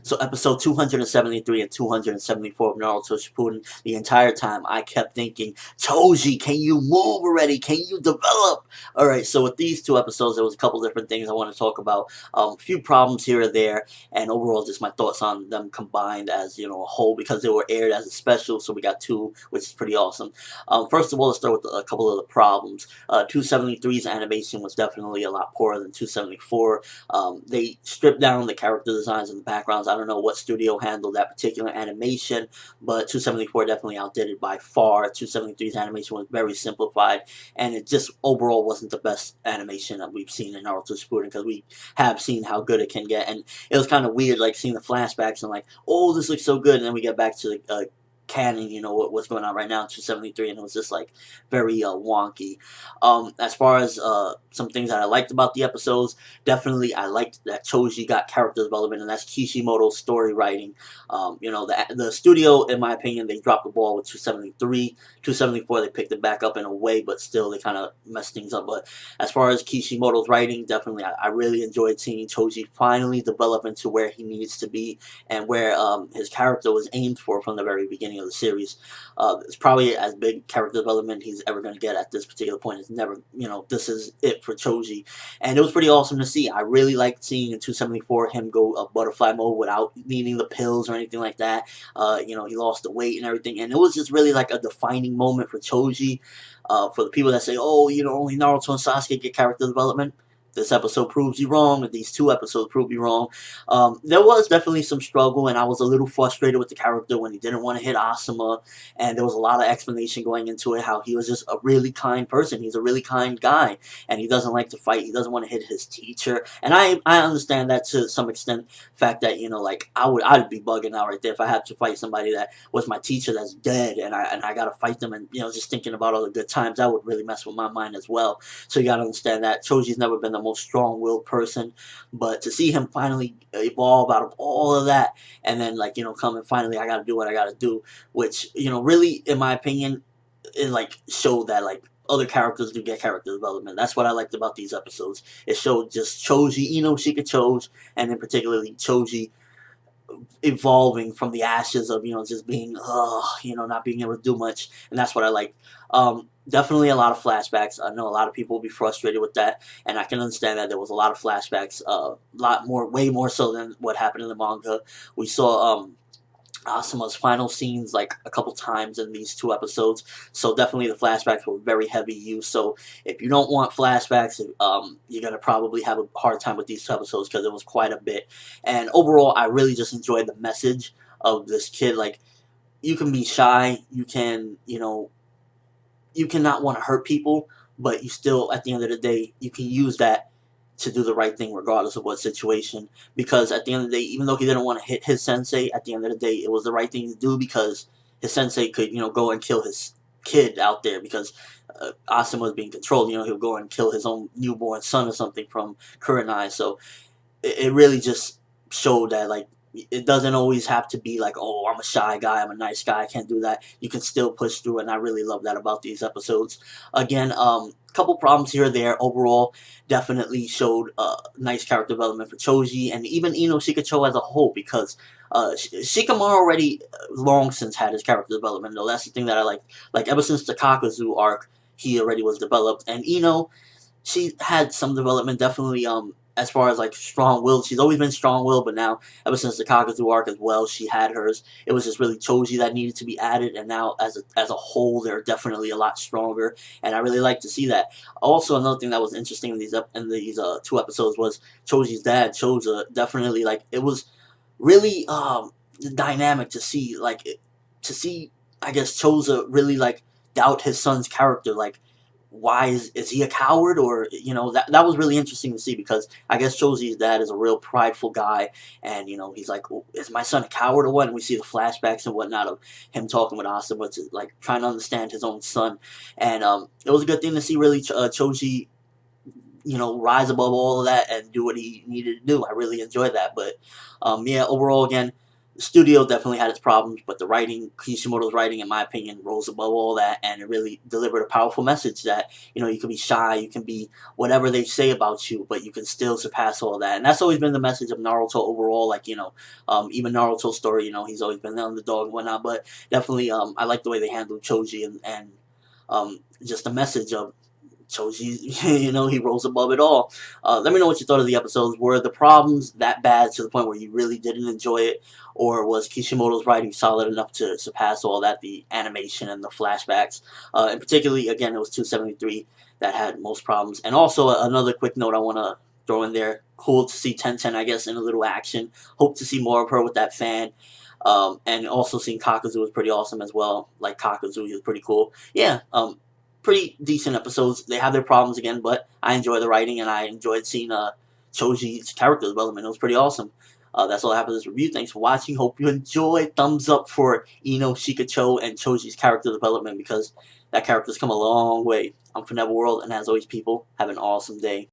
So episode 273 and 274 of Naruto Shippuden, the entire time I kept thinking, Chouji, can you move already? Can you develop? Alright, so with these two episodes, there was a couple different things I want to talk about. A few problems here or there, and overall just my thoughts on them combined as, a whole, because they were aired as a special, so we got two, which is pretty awesome. First of all, let's start with a couple of the problems. 273's animation was definitely a lot poorer than 274. They stripped down the character designs and the backgrounds. I don't know what studio handled that particular animation, but 274 definitely outdid it by far. 273's animation was very simplified, and it just overall wasn't the best animation that we've seen in Naruto Shippuden, because we have seen how good it can get, and it was kind of weird, like, seeing the flashbacks and like, oh, this looks so good, and then we get back to the canon, what's going on right now in 273, and it was just like very wonky. As far as some things that I liked about the episodes, definitely I liked that Chouji got character development, and that's Kishimoto's story writing. The studio, in my opinion, they dropped the ball with 273. 274, they picked it back up in a way, but still they kind of messed things up. But as far as Kishimoto's writing, definitely I really enjoyed seeing Chouji finally develop into where he needs to be, and where his character was aimed for from the very beginning of the series. It's probably as big character development he's ever going to get at this particular point. It's never, this is it for Chouji, and it was pretty awesome to see. I really liked seeing in 274 him go butterfly mode without needing the pills or anything like that. He lost the weight and everything, and it was just really like a defining moment for Chouji. For the people that say, oh, only Naruto and Sasuke get character development, this episode proves you wrong, and these two episodes prove you wrong. There was definitely some struggle, and I was a little frustrated with the character when he didn't want to hit Asuma, and there was a lot of explanation going into it, how he was just a really kind person. He's a really kind guy, and he doesn't like to fight. He doesn't want to hit his teacher, and I understand that to some extent. Fact that, like, I'd be bugging out right there if I had to fight somebody that was my teacher that's dead, and I gotta fight them, and just thinking about all the good times, that would really mess with my mind as well. So you gotta understand that Chouji's never been the most strong-willed person, but to see him finally evolve out of all of that, and then, like, come and finally, I gotta do what I gotta do, which, really, in my opinion, it, like, showed that, like, other characters do get character development. That's what I liked about these episodes. It showed just Chouji, Shika Chouji, and then particularly Chouji evolving from the ashes of, just being, not being able to do much, and that's what I like. Definitely a lot of flashbacks. I know a lot of people will be frustrated with that, and I can understand that there was a lot of flashbacks, way more so than what happened in the manga. We saw, Asuma's final scenes like a couple times in these two episodes, so definitely the flashbacks were very heavy use. So if you don't want flashbacks, you're gonna probably have a hard time with these two episodes, because it was quite a bit. And overall, I really just enjoyed the message of this kid. Like, you can be shy, you can, you cannot want to hurt people, but you still, at the end of the day, you can use that to do the right thing regardless of what situation, because at the end of the day, even though he didn't want to hit his sensei, at the end of the day, it was the right thing to do, because his sensei could, go and kill his kid out there, because Asuma was being controlled. He'll go and kill his own newborn son or something from Kurenai. So it really just showed that, like, it doesn't always have to be like, oh, I'm a shy guy, I'm a nice guy, I can't do that. You can still push through, and I really love that about these episodes. Again, couple problems here or there. Overall, definitely showed nice character development for Chouji, and even Shikacho as a whole, because Shikamaru already long since had his character development, though. That's the thing that I like. Like, ever since the Kakazu arc, he already was developed, and she had some development, definitely. As far as, like, strong-willed, she's always been strong-willed, but now, ever since the Kakazu arc as well, she had hers. It was just really Chouji that needed to be added, and now, as a whole, they're definitely a lot stronger, and I really like to see that. Also, another thing that was interesting in these two episodes was Chouji's dad, Choja. Definitely, like, it was really dynamic to see, I guess, Choja really, like, doubt his son's character, like, why is he a coward, or that was really interesting to see, because I guess Chouji's dad is a real prideful guy, and he's like, oh, is my son a coward or what? And we see the flashbacks and whatnot of him talking with Asuma, to, like, trying to understand his own son, and it was a good thing to see, really, Chouji rise above all of that and do what he needed to do. I really enjoyed that. But yeah, overall, again, The studio definitely had its problems, but the writing, Kishimoto's writing, in my opinion, rose above all that, and it really delivered a powerful message that, you can be shy, you can be whatever they say about you, but you can still surpass all that. And that's always been the message of Naruto overall. Like, even Naruto's story, he's always been the underdog and whatnot, but definitely, I like the way they handled Choji, and just the message of Chouji, he rose above it all. Let me know what you thought of the episodes. Were the problems that bad to the point where you really didn't enjoy it? Or was Kishimoto's writing solid enough to surpass all that, the animation and the flashbacks? And particularly, again, it was 273 that had most problems. And also, another quick note I want to throw in there. Cool to see 1010, I guess, in a little action. Hope to see more of her with that fan. And also seeing Kakuzu was pretty awesome as well. Like Kakuzu, he was pretty cool. Yeah, pretty decent episodes. They have their problems again, but I enjoy the writing, and I enjoyed seeing Choji's character development. It was pretty awesome. That's all I have for this review. Thanks for watching. Hope you enjoyed. Thumbs up for Ino, Shikacho, and Choji's character development, because that character's come a long way. I'm ForneverWorld, and as always, people, have an awesome day.